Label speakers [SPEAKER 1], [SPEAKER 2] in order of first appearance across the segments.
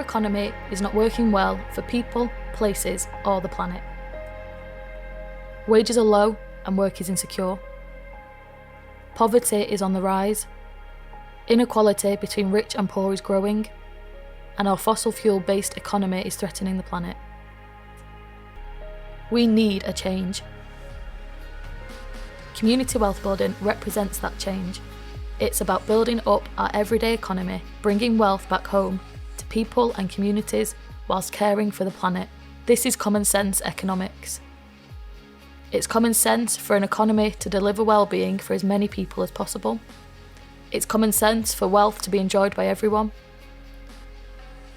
[SPEAKER 1] economy is not working well for people, places, or the planet. Wages are low and work is insecure. Poverty is on the rise. Inequality between rich and poor is growing, and our fossil fuel-based economy is threatening the planet. We need a change. Community wealth building represents that change. It's about building up our everyday economy, bringing wealth back home to people and communities whilst caring for the planet. This is common sense economics. It's common sense for an economy to deliver well-being for as many people as possible. It's common sense for wealth to be enjoyed by everyone.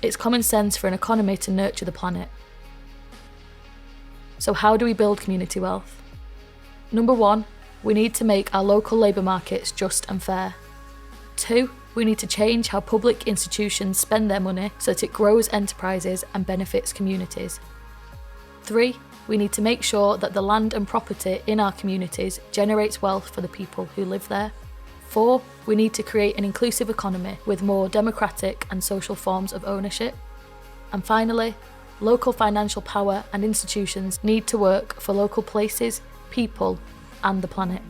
[SPEAKER 1] It's common sense for an economy to nurture the planet. So how do we build community wealth? Number 1, we need to make our local labour markets just and fair. 2, we need to change how public institutions spend their money so that it grows enterprises and benefits communities. 3, we need to make sure that the land and property in our communities generates wealth for the people who live there. 4, we need to create an inclusive economy with more democratic and social forms of ownership. And finally, local financial power and institutions need to work for local places, people, and the planet.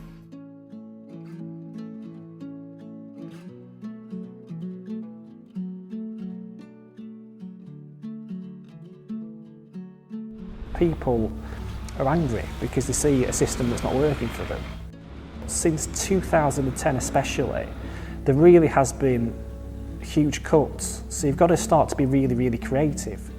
[SPEAKER 2] People are angry because they see a system that's not working for them. Since 2010 especially, there really has been huge cuts, so you've got to start to be really creative.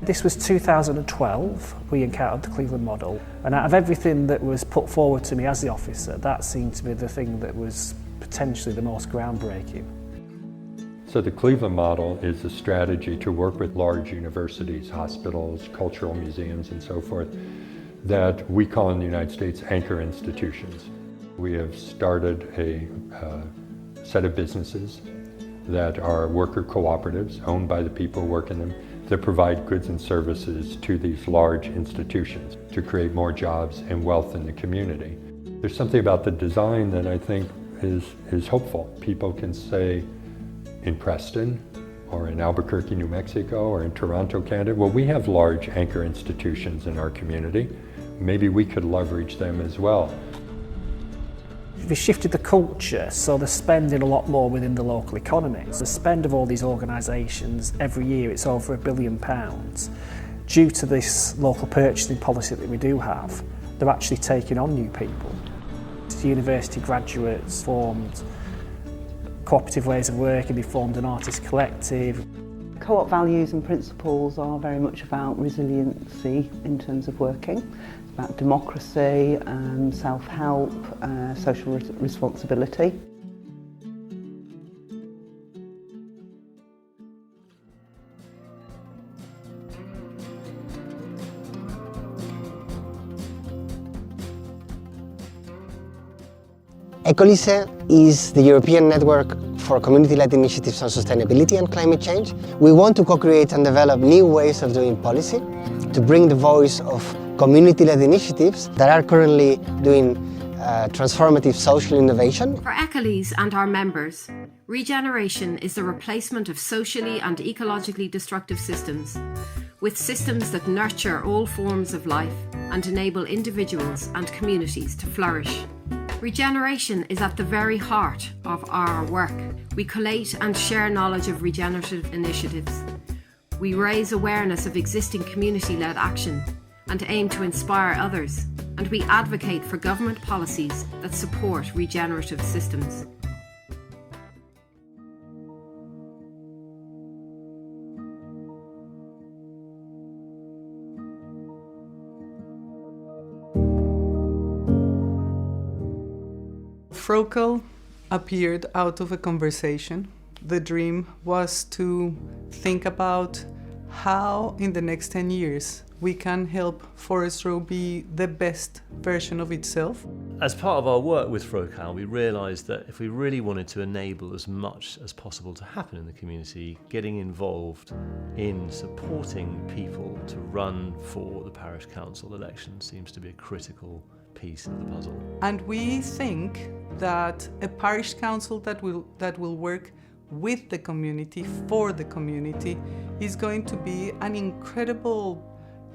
[SPEAKER 2] This was 2012, we encountered the Cleveland model, and out of everything that was put forward to me as the officer, that seemed to be the thing that was potentially the most groundbreaking.
[SPEAKER 3] So the Cleveland model is a strategy to work with large universities, hospitals, cultural museums, and so forth, that we call in the United States anchor institutions. We have started a set of businesses that are worker cooperatives owned by the people working them that provide goods and services to these large institutions to create more jobs and wealth in the community. There's something about the design that I think is hopeful. People can say in Preston or in Albuquerque, New Mexico, or in Toronto, Canada, well, we have large anchor institutions in our community. Maybe we could leverage them as well.
[SPEAKER 2] We shifted the culture, so they're spending a lot more within the local economy. The spend of all these organisations every year, it's over £1 billion. Due to this local purchasing policy that we do have, they're actually taking on new people. The university graduates formed cooperative ways of working, they formed an artist collective.
[SPEAKER 4] Co-op values and principles are very much about resiliency in terms of working. It's about democracy, self-help, social responsibility.
[SPEAKER 5] Ecolise is the European network for community-led initiatives on sustainability and climate change. We want to co-create and develop new ways of doing policy to bring the voice of community-led initiatives that are currently doing transformative social innovation.
[SPEAKER 6] For Ecolise and our members, regeneration is the replacement of socially and ecologically destructive systems with systems that nurture all forms of life and enable individuals and communities to flourish. Regeneration is at the very heart of our work. We collate and share knowledge of regenerative initiatives. We raise awareness of existing community-led action and aim to inspire others. And we advocate for government policies that support regenerative systems.
[SPEAKER 7] Frocal appeared out of a conversation. The dream was to think about how in the next 10 years we can help Forest Row be the best version of itself.
[SPEAKER 8] As part of our work with Frocal, we realised that if we really wanted to enable as much as possible to happen in the community, getting involved in supporting people to run for the parish council election seems to be a critical piece of the puzzle.
[SPEAKER 7] And we think that a parish council that will work with the community, for the community, is going to be an incredible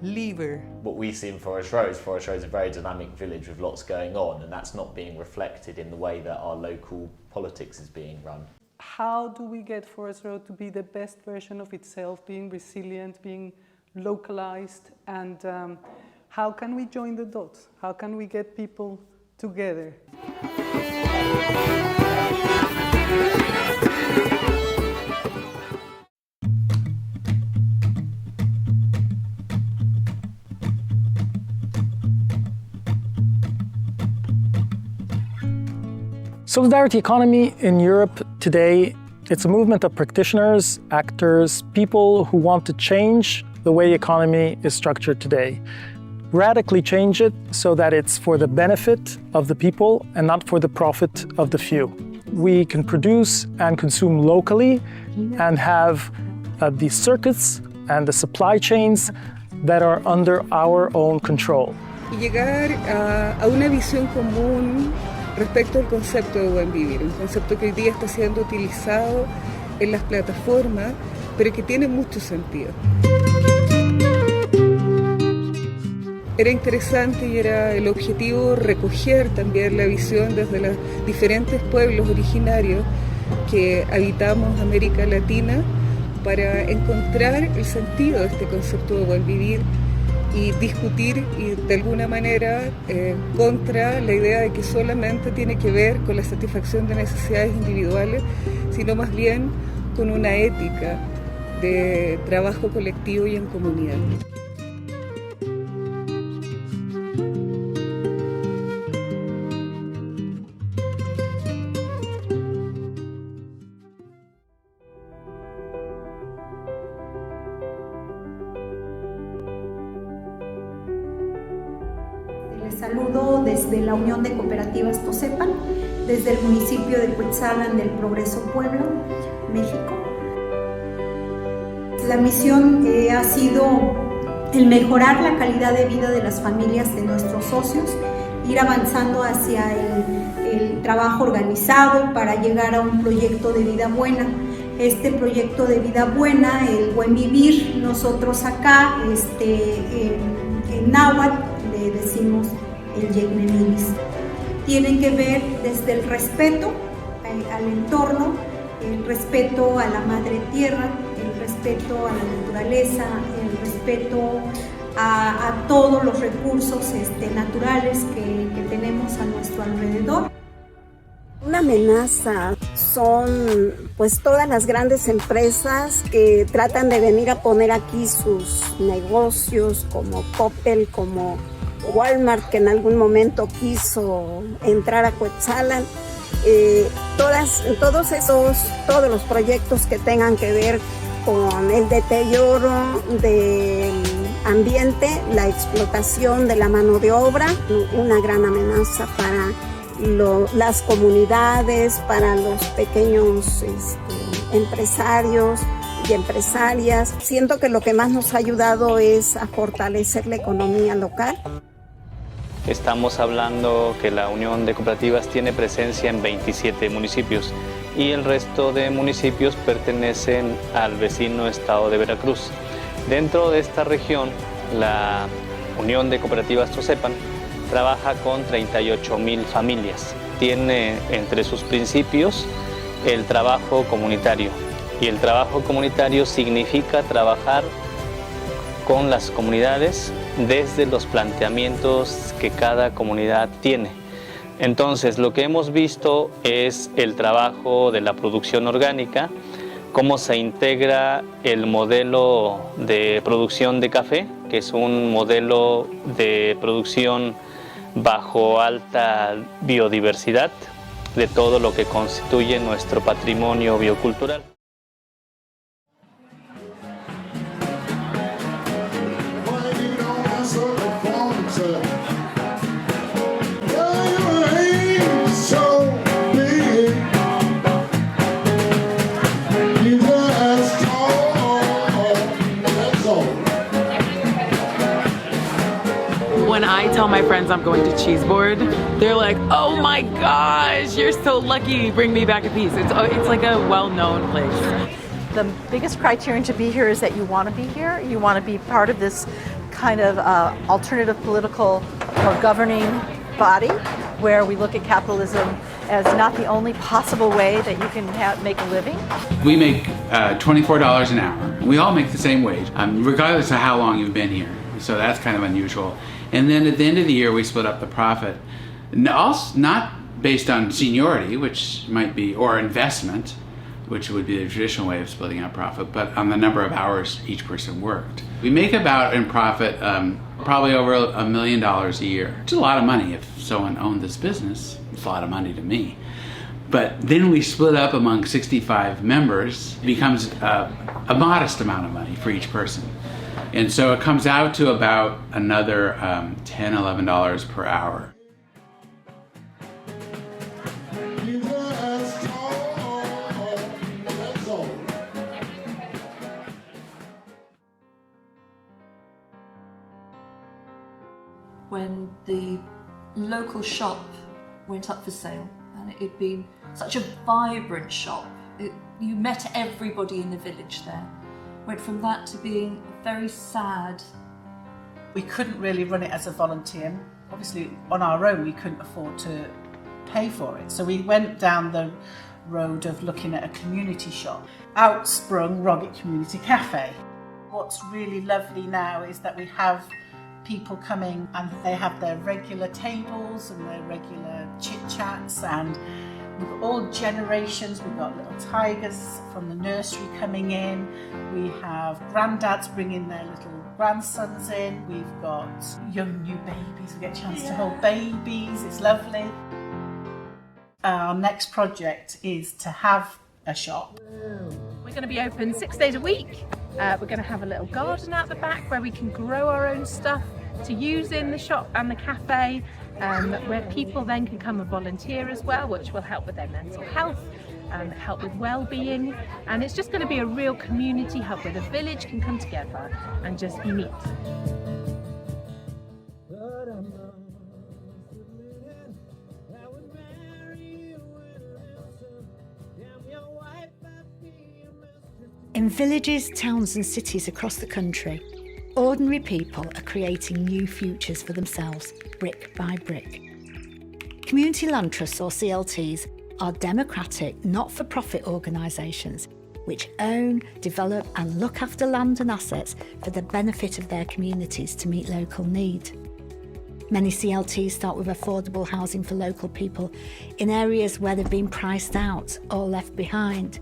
[SPEAKER 7] lever.
[SPEAKER 9] What we see in Forest Row is a very dynamic village with lots going on, and that's not being reflected in the way that our local politics is being run.
[SPEAKER 7] How do we get Forest Row to be the best version of itself, being resilient, being localized, and how can we join the dots? How can we get people together?
[SPEAKER 2] Solidarity economy in Europe today, it's a movement of practitioners, actors, people who want to change the way the economy is structured today. Radically change it so that it's for the benefit of the people and not for the profit of the few. We can produce and consume locally and have the circuits and the supply chains that are under our own control.
[SPEAKER 10] Y llegar a una visión común respecto al concepto de buen vivir, un concepto que hoy día está siendo utilizado en las plataformas, pero que tiene mucho sentido. Era interesante y era el objetivo recoger también la visión desde los diferentes pueblos originarios que habitamos América Latina para encontrar el sentido de este concepto de buen vivir y discutir y de alguna manera contra la idea de que solamente tiene que ver con la satisfacción de necesidades individuales, sino más bien con una ética de trabajo colectivo y en comunidad.
[SPEAKER 11] Les saludo desde la Unión de Cooperativas Tosepan, desde el municipio de Cuetzalan del Progreso, Puebla, México. La misión ha sido el mejorar la calidad de vida de las familias de nuestros socios, ir avanzando hacia el trabajo organizado para llegar a un proyecto de vida buena. Este proyecto de vida buena, el buen vivir, nosotros acá en náhuatl le decimos el Yecnemilis. Tienen que ver desde el respeto al entorno, el respeto a la madre tierra, el respeto a la naturaleza, el respeto a todos los recursos naturales que tenemos a nuestro alrededor.
[SPEAKER 12] Una amenaza son pues todas las grandes empresas que tratan de venir a poner aquí sus negocios, como Coppel, como Walmart, que en algún momento quiso entrar a Cuetzalan. Todos los proyectos que tengan que ver con el deterioro del ambiente, la explotación de la mano de obra, una gran amenaza para las comunidades, para los pequeños empresarios y empresarias. Siento que lo que más nos ha ayudado es a fortalecer la economía local.
[SPEAKER 13] Estamos hablando que la Unión de Cooperativas tiene presencia en 27 municipios y el resto de municipios pertenecen al vecino estado de Veracruz. Dentro de esta región, la Unión de Cooperativas Tosepan trabaja con 38,000 familias. Tiene entre sus principios el trabajo comunitario. Y el trabajo comunitario significa trabajar con las comunidades desde los planteamientos que cada comunidad tiene. Entonces, lo que hemos visto es el trabajo de la producción orgánica, cómo se integra el modelo de producción de café, que es un modelo de producción bajo alta biodiversidad de todo lo que constituye nuestro patrimonio biocultural.
[SPEAKER 14] When I tell my friends I'm going to cheese board, they're like, oh my gosh, you're so lucky you bring me back a piece. It's like a well-known place.
[SPEAKER 15] The biggest criterion to be here is that you want to be here. You want to be part of this kind of alternative political or governing body where we look at capitalism as not the only possible way that you can make a living.
[SPEAKER 16] We make $24 an hour. We all make the same wage, regardless of how long you've been here. So that's kind of unusual. And then at the end of the year, we split up the profit. Not based on seniority, which might be, or investment, which would be the traditional way of splitting up profit, but on the number of hours each person worked. We make about in profit probably over $1 million a year. It's a lot of money if someone owned this business. It's a lot of money to me. But then we split up among 65 members. It becomes a modest amount of money for each person. And so it comes out to about another $10, $11 per hour.
[SPEAKER 17] When the local shop went up for sale, and it had been such a vibrant shop, you met everybody in the village there. Went from that to being very sad.
[SPEAKER 18] We couldn't really run it as a volunteer. Obviously, on our own, we couldn't afford to pay for it. So we went down the road of looking at a community shop. Out sprung Raguet Community Cafe. What's really lovely now is that we have people coming and they have their regular tables and their regular chit-chats, and we've got all generations. We've got little tigers from the nursery coming in. We have granddads bringing their little grandsons in. We've got young new babies. We get a chance to hold babies. It's lovely. Our next project is to have a shop.
[SPEAKER 19] We're going to be open 6 days a week. We're going to have a little garden out the back where we can grow our own stuff to use in the shop and the cafe, where people then can come and volunteer as well, which will help with their mental health and help with well-being. And it's just going to be a real community hub where the village can come together and just meet.
[SPEAKER 20] In villages, towns and cities across the country, ordinary people are creating new futures for themselves, brick by brick. Community land trusts, or CLTs, are democratic, not-for-profit organisations which own, develop and look after land and assets for the benefit of their communities to meet local need. Many CLTs start with affordable housing for local people in areas where they've been priced out or left behind,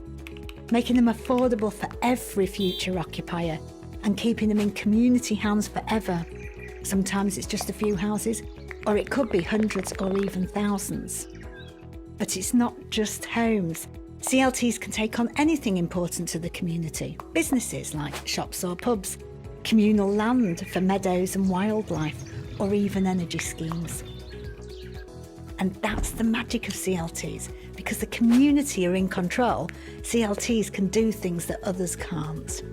[SPEAKER 20] making them affordable for every future occupier and keeping them in community hands forever. Sometimes it's just a few houses, or it could be hundreds or even thousands. But it's not just homes. CLTs can take on anything important to the community. Businesses like shops or pubs, communal land for meadows and wildlife, or even energy schemes. And that's the magic of CLTs. Because the community are in control, CLTs can do things that others can't.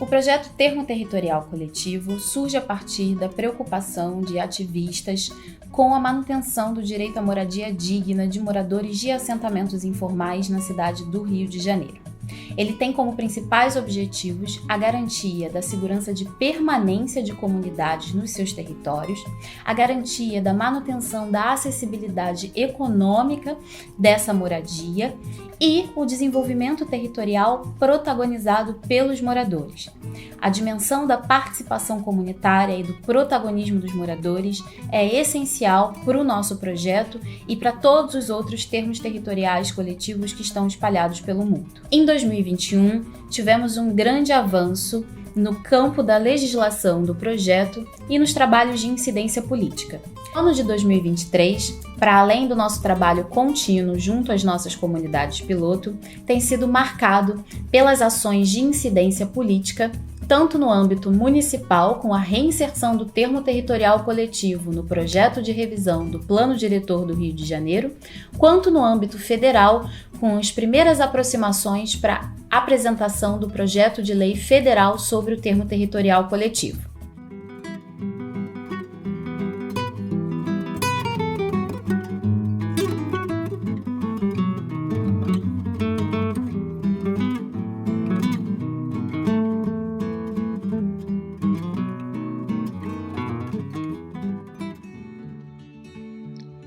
[SPEAKER 21] O projeto Termo Territorial Coletivo surge a partir da preocupação de ativistas com a manutenção do direito à moradia digna de moradores de assentamentos informais na cidade do Rio de Janeiro. Ele tem como principais objetivos a garantia da segurança de permanência de comunidades nos seus territórios, a garantia da manutenção da acessibilidade econômica dessa moradia e o desenvolvimento territorial protagonizado pelos moradores. A dimensão da participação comunitária e do protagonismo dos moradores é essencial para o nosso projeto e para todos os outros termos territoriais coletivos que estão espalhados pelo mundo. Em 2021, tivemos um grande avanço no campo da legislação do projeto e nos trabalhos de incidência política. No ano de 2023, para além do nosso trabalho contínuo junto às nossas comunidades piloto, tem sido marcado pelas ações de incidência política tanto no âmbito municipal, com a reinserção do termo territorial coletivo no projeto de revisão do Plano Diretor do Rio de Janeiro, quanto no âmbito federal, com as primeiras aproximações para a apresentação do projeto de lei federal sobre o termo territorial coletivo.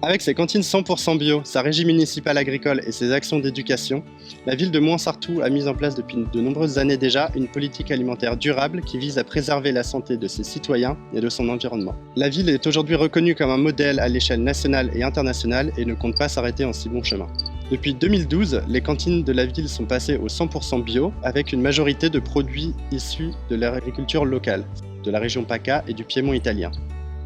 [SPEAKER 1] Avec ses cantines 100% bio, sa régie municipale agricole et ses actions d'éducation, la ville de Mouansartou a mis en place depuis de nombreuses années déjà une politique alimentaire durable qui vise à préserver la santé de ses citoyens et de son environnement. La ville est aujourd'hui reconnue comme un modèle à l'échelle nationale et internationale et ne compte pas s'arrêter en si bon chemin. Depuis 2012, les cantines de la ville sont passées au 100% bio avec une majorité de produits issus de l'agriculture locale, de la région PACA et du Piémont italien.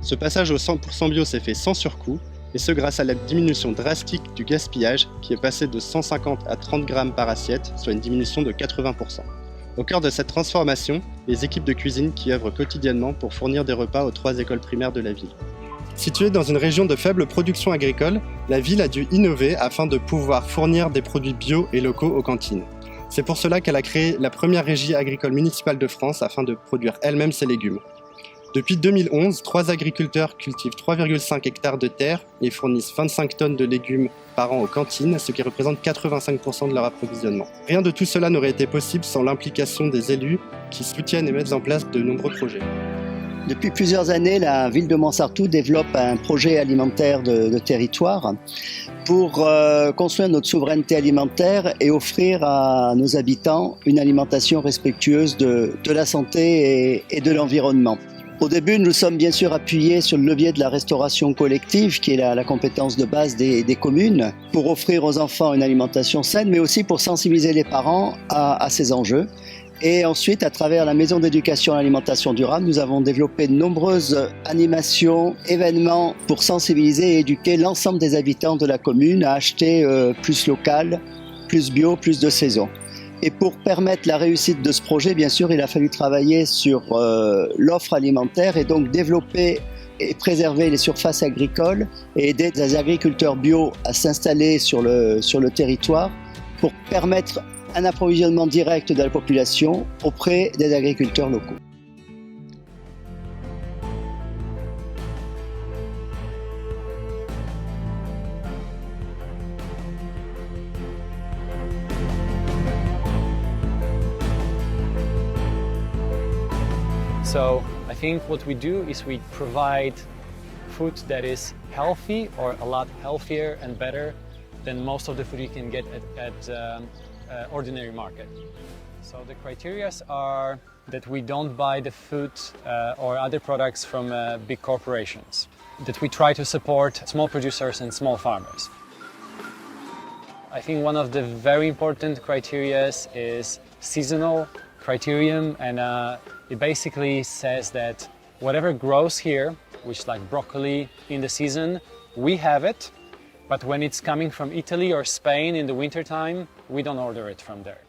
[SPEAKER 1] Ce passage au 100% bio s'est fait sans surcoût, et ce grâce à la diminution drastique du gaspillage qui est passé de 150 à 30 grammes par assiette, soit une diminution de 80%. Au cœur de cette transformation, les équipes de cuisine qui œuvrent quotidiennement pour fournir des repas aux 3 écoles primaires de la ville. Située dans une région de faible production agricole, la ville a dû innover afin de pouvoir fournir des produits bio et locaux aux cantines. C'est pour cela qu'elle a créé la première régie agricole municipale de France afin de produire elle-même ses légumes. Depuis 2011, 3 agriculteurs cultivent 3,5 hectares de terre et fournissent 25 tonnes de légumes par an aux cantines, ce qui représente 85% de leur approvisionnement. Rien de tout cela n'aurait été possible sans l'implication des élus qui soutiennent et mettent en place de nombreux projets.
[SPEAKER 22] Depuis plusieurs années, la ville de Mouansartou développe un projet alimentaire de territoire pour construire notre souveraineté alimentaire et offrir à nos habitants une alimentation respectueuse de la santé et de l'environnement. Au début, nous sommes bien sûr appuyés sur le levier de la restauration collective, qui est la compétence de base des communes, pour offrir aux enfants une alimentation saine, mais aussi pour sensibiliser les parents à ces enjeux. Et ensuite, à travers la maison d'éducation à l'alimentation durable, nous avons développé de nombreuses animations, événements pour sensibiliser et éduquer l'ensemble des habitants de la commune à acheter plus local, plus bio, plus de saison. Et pour permettre la réussite de ce projet, bien sûr, il a fallu travailler sur l'offre alimentaire et donc développer et préserver les surfaces agricoles et aider les agriculteurs bio à s'installer sur le territoire pour permettre un approvisionnement direct de la population auprès des agriculteurs locaux.
[SPEAKER 23] So I think what we do is we provide food that is healthy or a lot healthier and better than most of the food you can get at ordinary market. So the criteria are that we don't buy the food or other products from big corporations, that we try to support small producers and small farmers. I think one of the very important criteria is seasonal criterion, and it basically says that whatever grows here, which like broccoli in the season, we have it, but when it's coming from Italy or Spain in the wintertime, we don't order it from there.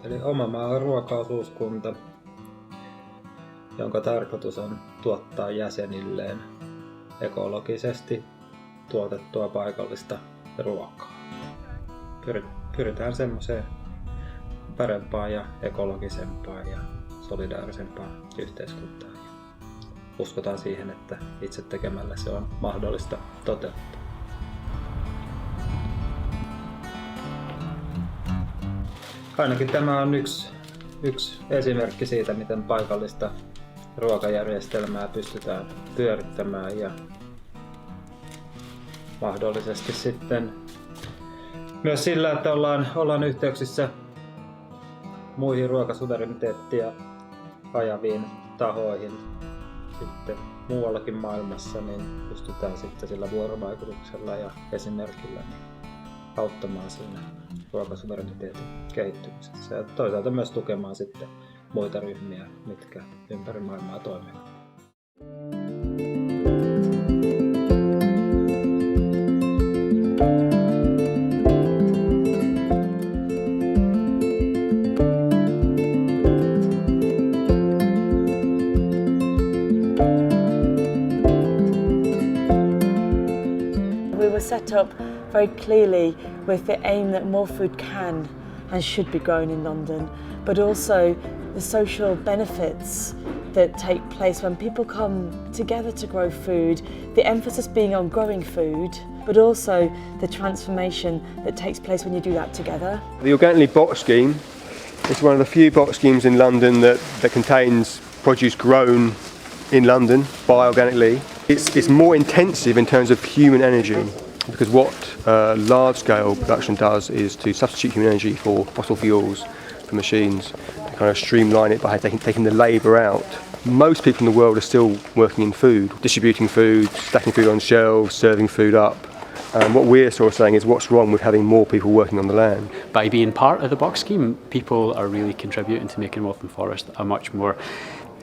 [SPEAKER 24] Eli Oma maa on ruokaosuuskunta, jonka tarkoitus on tuottaa jäsenilleen ekologisesti tuotettua paikallista ruokaa. Pyritään semmoiseen parempaan ja ekologisempaan ja solidaarisempaan yhteiskuntaan. Uskotaan siihen, että itse tekemällä se on mahdollista toteuttaa. Ainakin tämä on yksi esimerkki siitä, miten paikallista ruokajärjestelmää pystytään pyörittämään ja mahdollisesti sitten myös sillä, että ollaan yhteyksissä muihin ruokasuvereniteettia ajaviin tahoihin, sitten muuallakin maailmassa, niin pystytään sitten sillä vuorovaikutuksella ja esimerkillä auttamaan siinä ruokasuvereniteetin kehittymisessä ja toisaalta myös tukemaan sitten muita ryhmiä, mitkä ympäri maailmaa toimivat.
[SPEAKER 3] We were set up very clearly with the aim that more food can and should be grown in London, but also the social benefits that take place when people come together to grow food, the emphasis being on growing food, but also the transformation that takes place when you do that together.
[SPEAKER 4] The Organically Box Scheme is one of the few box schemes in London that contains produce grown in London bioorganically. It's more intensive in terms of human energy, because what large-scale production does is to substitute human energy for fossil fuels, for machines, to kind of streamline it by taking the labour out. Most people in the world are still working in food, distributing food, stacking food on shelves, serving food up. And what we're sort of saying is what's wrong with having more people working on the land.
[SPEAKER 5] By being part of the box scheme, people are really contributing to making Waltham Forest a much more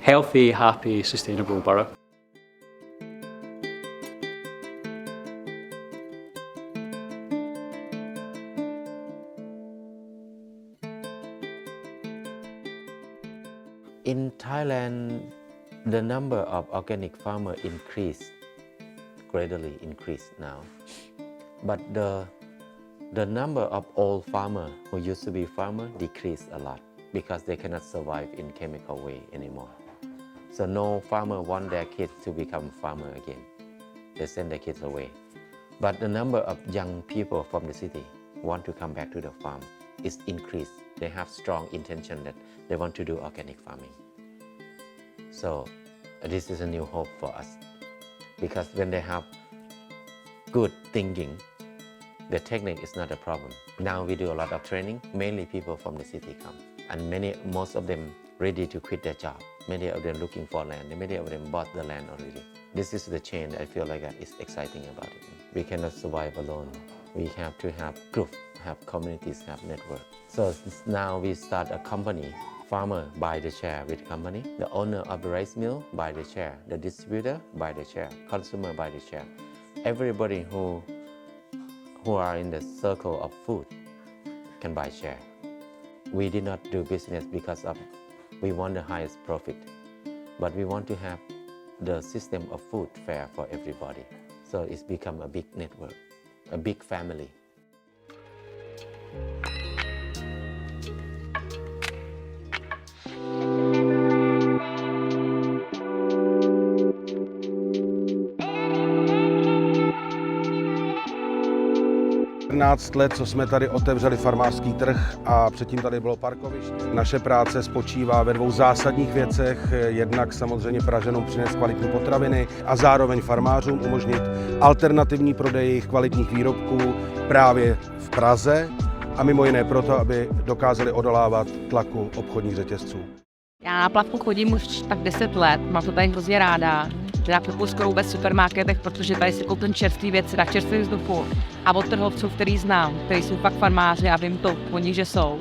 [SPEAKER 5] healthy, happy, sustainable borough.
[SPEAKER 6] In Thailand, the number of organic farmers gradually increased now. But the number of old farmers who used to be farmers decreased a lot because they cannot survive in chemical way anymore. So no farmer want their kids to become farmer again. They send their kids away. But the number of young people from the city want to come back to the farm is increased. They have strong intention that they want to do organic farming. So this is a new hope for us, because when they have good thinking, the technique is not a problem. Now we do a lot of training, mainly people from the city come, and most of them ready to quit their job. Many of them looking for land, and many of them bought the land already. This is the change I feel like is exciting about it. We cannot survive alone. We have to have groups, have communities, have network. So now we start a company. Farmer buy the share with the company. The owner of the rice mill buy the share. The distributor buy the share. Consumer buy the share. Everybody who are in the circle of food can buy share. We did not do business because we want the highest profit, but we want to have the system of food fair for everybody. So it's become a big network, a big family.
[SPEAKER 25] Let, co jsme tady otevřeli farmářský trh a předtím tady bylo parkoviště. Naše práce spočívá ve dvou zásadních věcech. Jednak samozřejmě Pražanům přinést kvalitní potraviny a zároveň farmářům umožnit alternativní prodej jejich kvalitních výrobků právě v Praze a mimo jiné proto, aby dokázali odolávat tlaku obchodních řetězců.
[SPEAKER 26] Já na plavku chodím už tak 10 let, mám to tady hrozně ráda. Nakupuji skoro vůbec v supermarketech, protože tady si koupím čerstvé věci na čerstvém vzduchu a od trhovců, který znám, který jsou pak farmáři a vím to po nich, že jsou.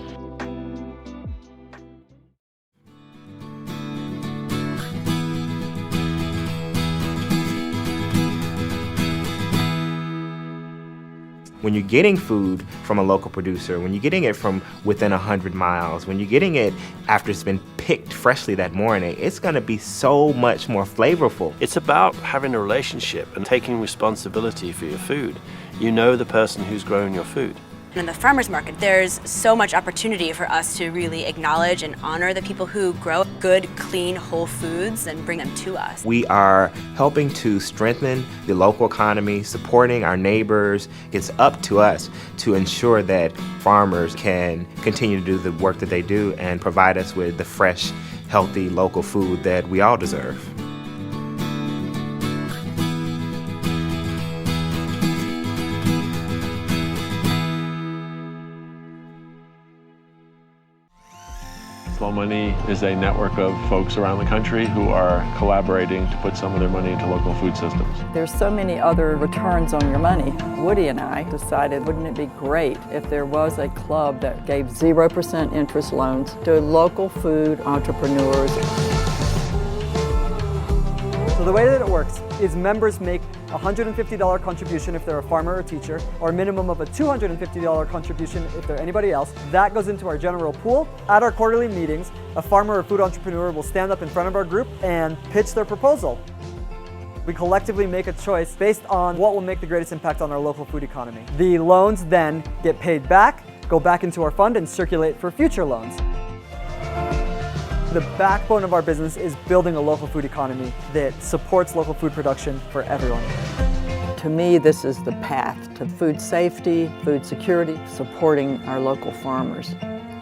[SPEAKER 27] When you're getting food from a local producer, when you're getting it from within 100 miles, when you're getting it after it's been picked freshly that morning, it's going to be so much more flavorful.
[SPEAKER 28] It's about having a relationship and taking responsibility for your food. You know the person who's growing your food.
[SPEAKER 29] In the farmers market, there's so much opportunity for us to really acknowledge and honor the people who grow good, clean, whole foods and bring them to us.
[SPEAKER 27] We are helping to strengthen the local economy, supporting our neighbors. It's up to us to ensure that farmers can continue to do the work that they do and provide us with the fresh, healthy, local food that we all deserve.
[SPEAKER 28] Money is a network of folks around the country who are collaborating to put some of their money into local food systems.
[SPEAKER 2] There's so many other returns on your money. Woody and I decided, wouldn't it be great if there was a club that gave 0% interest loans to local food entrepreneurs?
[SPEAKER 7] So the way that it works is members make a $150 contribution if they're a farmer or teacher, or a minimum of a $250 contribution if they're anybody else. That goes into our general pool. At our quarterly meetings, a farmer or food entrepreneur will stand up in front of our group and pitch their proposal. We collectively make a choice based on what will make the greatest impact on our local food economy. The loans then get paid back, go back into our fund, and circulate for future loans. The backbone of our business is building a local food economy that supports local food production for everyone.
[SPEAKER 2] To me, this is the path to food safety, food security, supporting our local farmers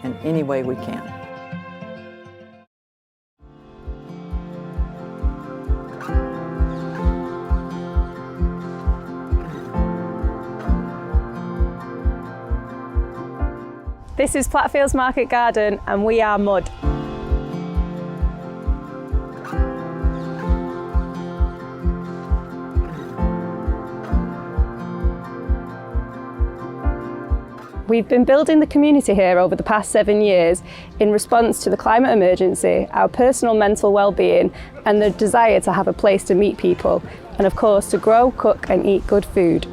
[SPEAKER 2] in any way we can.
[SPEAKER 8] This is Plattfields Market Garden and we are mud. We've been building the community here over the past 7 years in response to the climate emergency, our personal mental well-being and the desire to have a place to meet people and of course to grow, cook and eat good food.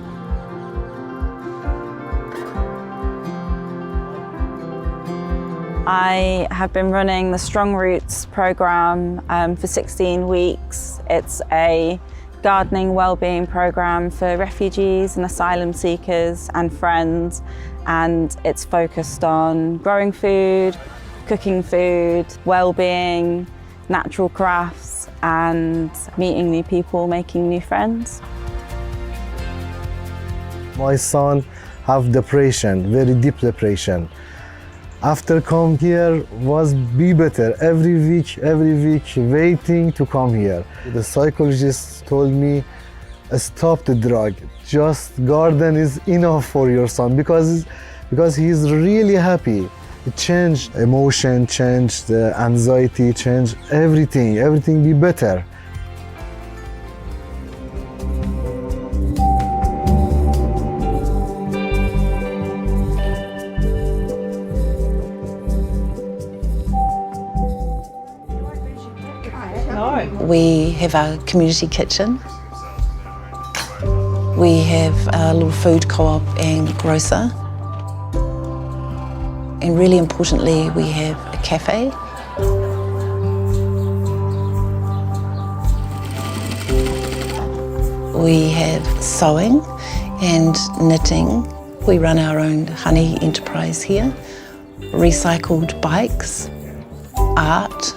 [SPEAKER 9] I have been running the Strong Roots programme for 16 weeks. It's a gardening wellbeing programme for refugees and asylum seekers and friends, and it's focused on growing food, cooking food, well-being, natural crafts and meeting new people, making new friends.
[SPEAKER 10] My son have depression, very deep depression. After come here was be better every week waiting to come here. The psychologist told me stop the drug, just garden is enough for your son because he's really happy. It changed emotion, changed the anxiety, changed everything be better.
[SPEAKER 11] We have a community kitchen. We have a little food co-op and grocer. And really importantly, we have a cafe. We have sewing and knitting. We run our own honey enterprise here. Recycled bikes, art,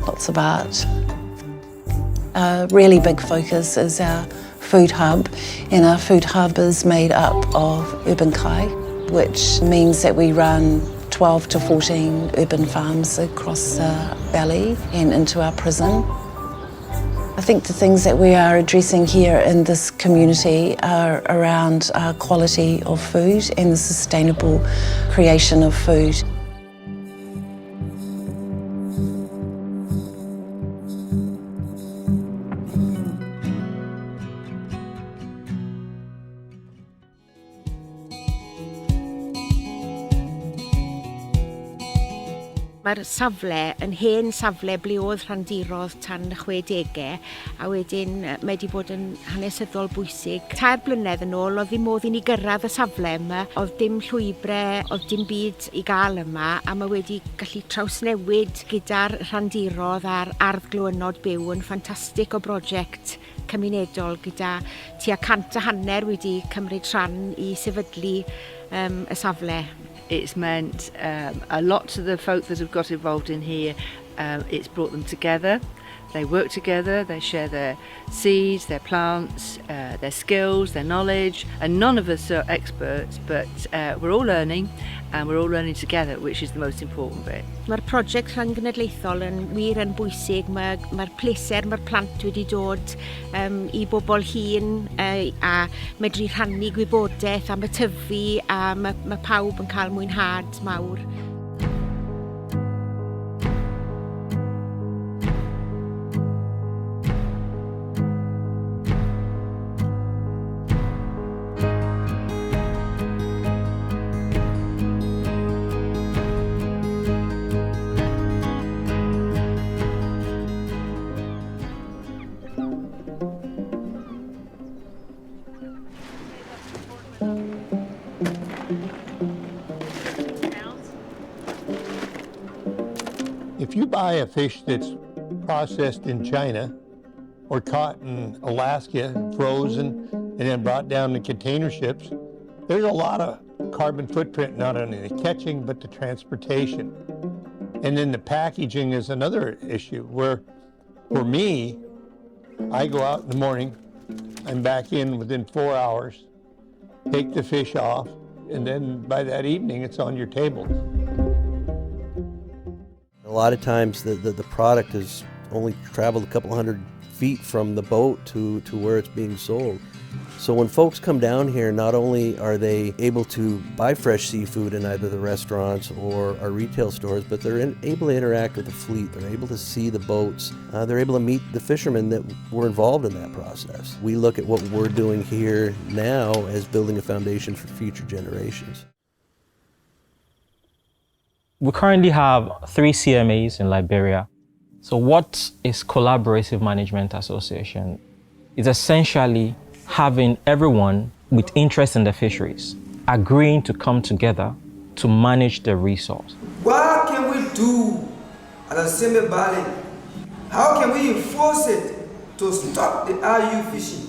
[SPEAKER 11] lots of art. A really big focus is our food hub, and our food hub is made up of urban kai, which means that we run 12 to 14 urban farms across the valley and into our prison. I think the things that we are addressing here in this community are around quality of food and the sustainable creation of food.
[SPEAKER 12] Mae'r safle yn hen safle ble oedd rhandirodd tan y 60au a wedyn mae wedi bod yn hanesyddol bwysig. 3 blynedd yn ôl oedd ddim modd i ni gyrraedd y safle yma, oedd dim llwybrau, oedd dim byd i gael yma a mae wedi gallu trawsnewid gyda'r rhandirodd a'r ardd glywynod byw yn ffantastig o brosiect cymunedol gyda tua 150 wedi cymryd rhan i sefydlu y safle.
[SPEAKER 13] It's meant a lot to the folk that have got involved in here. It's brought them together. They work together, they share their seeds, their plants, their skills, their knowledge, and none of us are experts, but we're all learning, and we're all learning together, which is the most important bit.
[SPEAKER 12] Mae'r prosiect rhynggenedlaethol yn wir yn bwysig. Mae'r pleser mae'r plant wedi dod i bobl hŷn a medru rhannu gwybodaeth am y tyfu a mae pawb yn cael mwynhad mawr.
[SPEAKER 1] If you buy a fish that's processed in China or caught in Alaska, frozen, and then brought down in container ships, there's a lot of carbon footprint, not only the catching, but the transportation. And then the packaging is another issue where, for me, I go out in the morning, I'm back in within 4 hours, take the fish off, and then by that evening, it's on your table.
[SPEAKER 14] A lot of times the product has only traveled a couple hundred feet from the boat to where it's being sold. So when folks come down here, not only are they able to buy fresh seafood in either the restaurants or our retail stores, but they're able to interact with the fleet. They're able to see the boats. They're able to meet the fishermen that were involved in that process. We look at what we're doing here now as building a foundation for future generations.
[SPEAKER 15] We currently have 3 CMAs in Liberia. So what is Collaborative Management Association? It's essentially having everyone with interest in the fisheries agreeing to come together to manage the resource.
[SPEAKER 16] What can we do at the Sembe Valley? How can we enforce it to stop the IU fishing?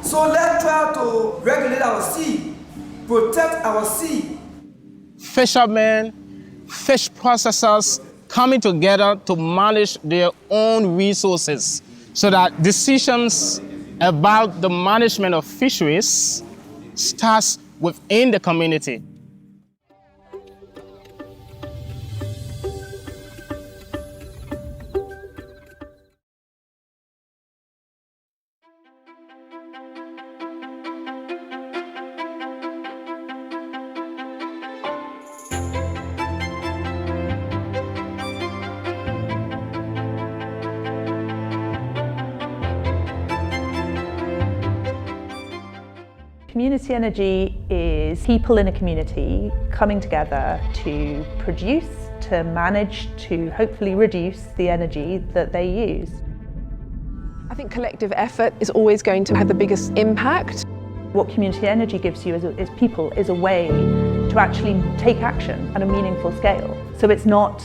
[SPEAKER 16] So let's try to regulate our sea, protect our sea.
[SPEAKER 17] Fishermen, fish processors coming together to manage their own resources so that decisions about the management of fisheries starts within the community.
[SPEAKER 18] Community energy is people in a community coming together to produce, to manage, to hopefully reduce the energy that they use.
[SPEAKER 19] I think collective effort is always going to have the biggest impact.
[SPEAKER 18] What community energy gives you is people, is a way to actually take action at a meaningful scale. So it's not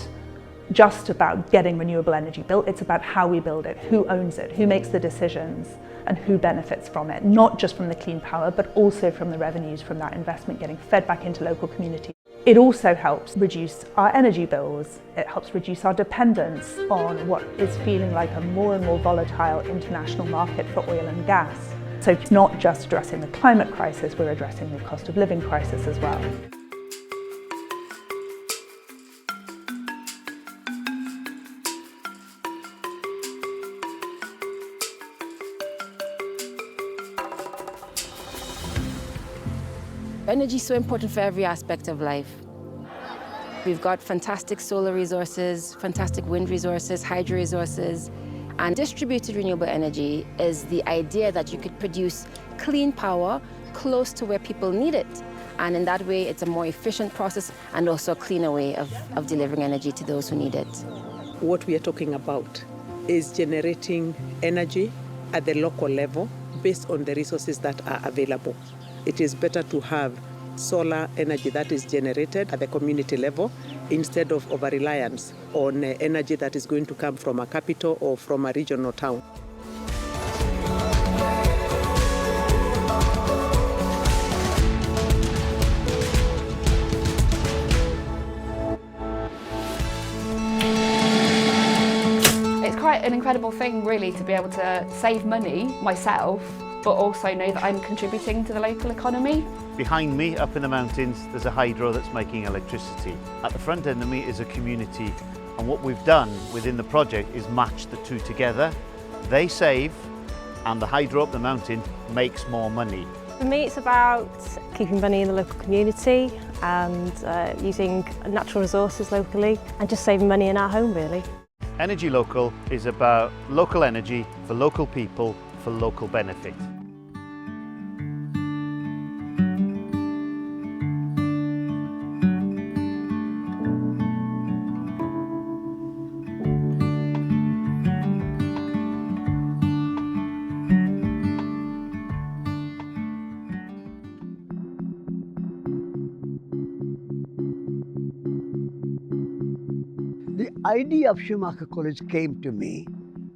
[SPEAKER 18] just about getting renewable energy built, it's about how we build it, who owns it, who makes the decisions, and who benefits from it, not just from the clean power, but also from the revenues from that investment getting fed back into local communities. It also helps reduce our energy bills. It helps reduce our dependence on what is feeling like a more and more volatile international market for oil and gas. So it's not just addressing the climate crisis, we're addressing the cost of living crisis as well.
[SPEAKER 20] Energy is so important for every aspect of life. We've got fantastic solar resources, fantastic wind resources, hydro resources, and distributed renewable energy is the idea that you could produce clean power close to where people need it. And in that way, it's a more efficient process and also a cleaner way of delivering energy to those who need it.
[SPEAKER 21] What we are talking about is generating energy at the local level based on the resources that are available. It is better to have solar energy that is generated at the community level instead of over-reliance on energy that is going to come from a capital or from a regional town.
[SPEAKER 30] It's quite an incredible thing really to be able to save money myself, but also know that I'm contributing to the local economy.
[SPEAKER 31] Behind me, up in the mountains, there's a hydro that's making electricity. At the front end of me is a community, and what we've done within the project is match the two together. They save, and the hydro up the mountain makes more money.
[SPEAKER 32] For me, it's about keeping money in the local community and using natural resources locally and just saving money in our home, really.
[SPEAKER 31] Energy Local is about local energy for local people for local benefit.
[SPEAKER 33] The
[SPEAKER 3] idea of Schumacher College came to me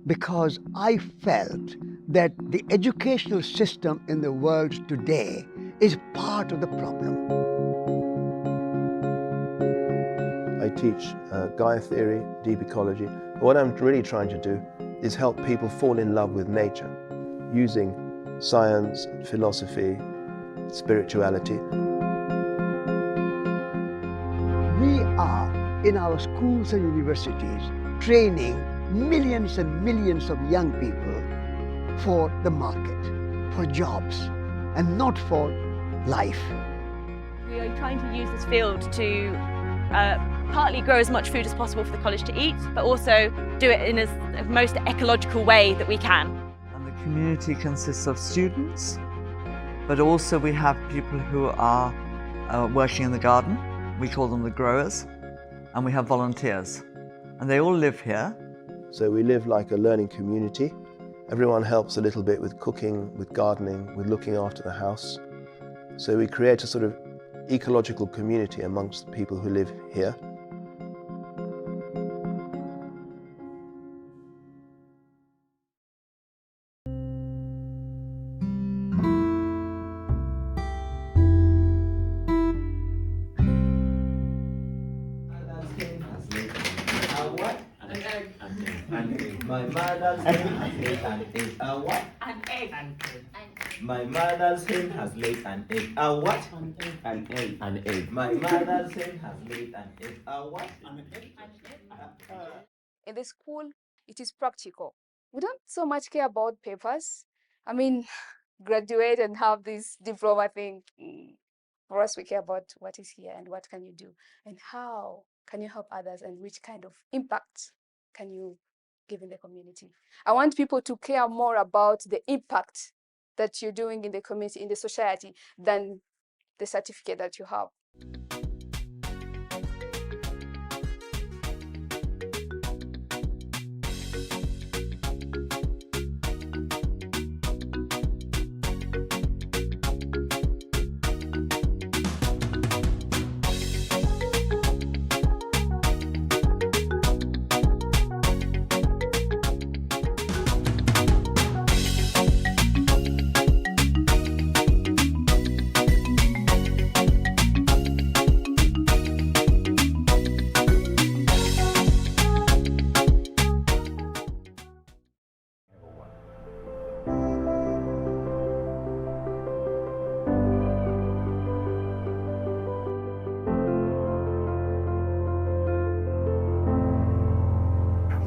[SPEAKER 3] because I felt that the educational system in the world today is part of the problem.
[SPEAKER 4] I teach Gaia theory, deep ecology. What I'm really trying to do is help people fall in love with nature using science, philosophy, spirituality.
[SPEAKER 3] We are, in our schools and universities, training millions and millions of young people for the market, for jobs, and not for life.
[SPEAKER 5] We are trying to use this field to partly grow as much food as possible for the college to eat, but also do it in the most ecological way that we can.
[SPEAKER 6] And the community consists of students, but also we have people who are working in the garden. We call them the growers, and we have volunteers, and they all live here.
[SPEAKER 4] So we live like a learning community. Everyone helps a little bit with cooking, with gardening, with looking after the house. So we create a sort of ecological community amongst the people who live here.
[SPEAKER 22] My mother's hen has laid an egg. A what? An egg. My mother's hen has laid an egg. A what? An egg. An egg. My mother's hen has laid an egg. A what? An egg.
[SPEAKER 30] In the school, it is practical. We don't so much care about papers. I mean, graduate and have this diploma thing. For us, we care about what is here and what can you do and how can you help others and which kind of impact can you give in the community. I want people to care more about the impact that you're doing in the community, in the society, than the certificate that you have.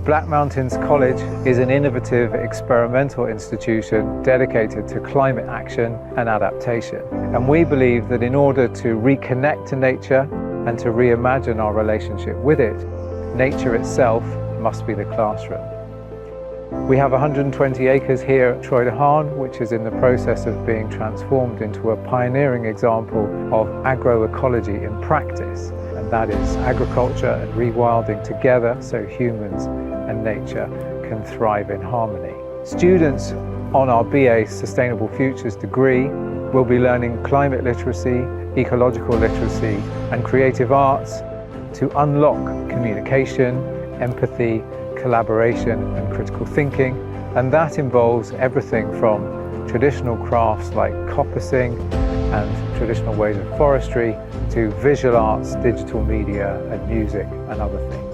[SPEAKER 23] Black Mountains College is an innovative experimental institution dedicated to climate action and adaptation. And we believe that in order to reconnect to nature and to reimagine our relationship with it, nature itself must be the classroom. We have 120 acres here at Troy de Haan, which is in the process of being transformed into a pioneering example of agroecology in practice. And that is agriculture and rewilding together so humans and nature can thrive in harmony. Students on our BA Sustainable Futures degree will be learning climate literacy, ecological literacy and creative arts to unlock communication, empathy, collaboration and critical thinking, and that involves everything from traditional crafts like coppicing and traditional ways of forestry to visual arts, digital media and music and other things.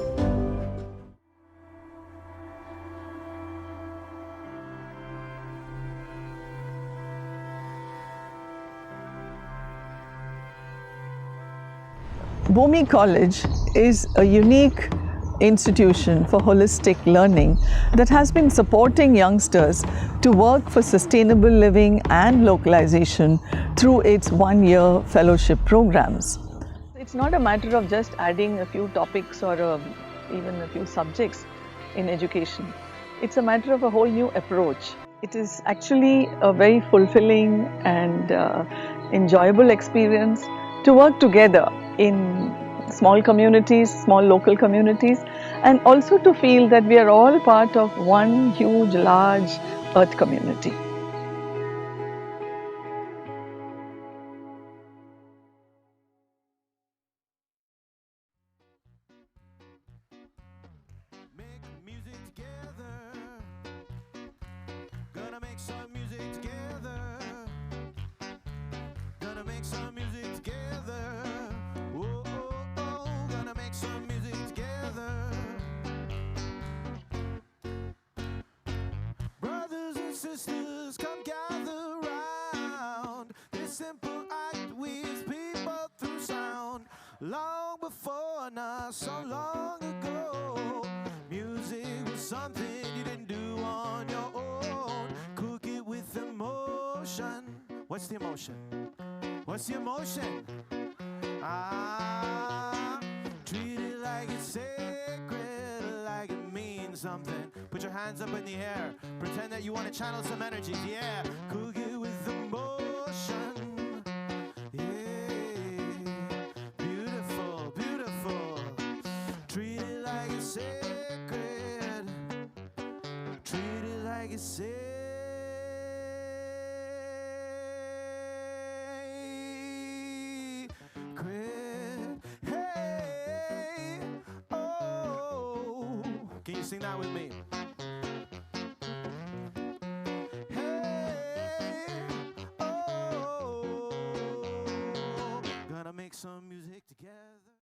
[SPEAKER 6] Bhumi College is a unique institution for holistic learning that has been supporting youngsters to work for sustainable living and localization through its one-year fellowship programs. It's not a matter of just adding a few topics or even a few subjects in education. It's a matter of a whole new approach. It is actually a very fulfilling and enjoyable experience to work together in small communities, small local communities, and also to feel that we are all part of one huge, large earth community.
[SPEAKER 2] make some music together. Oh, oh, oh, gonna make some music together. Brothers and sisters, come gather round. This simple act weaves people through sound. Long before, not so long ago, music was something you didn't do on your own. Cook it with emotion. What's the emotion? What's the emotion? Treat it like it's sacred, like it means something. Put your hands up in the air. Pretend that you want to channel some energy. Yeah, cook it with emotion. Yeah, beautiful, beautiful. Treat it like it's sacred. Treat it like it's sacred. Hey, oh, can you sing that with me?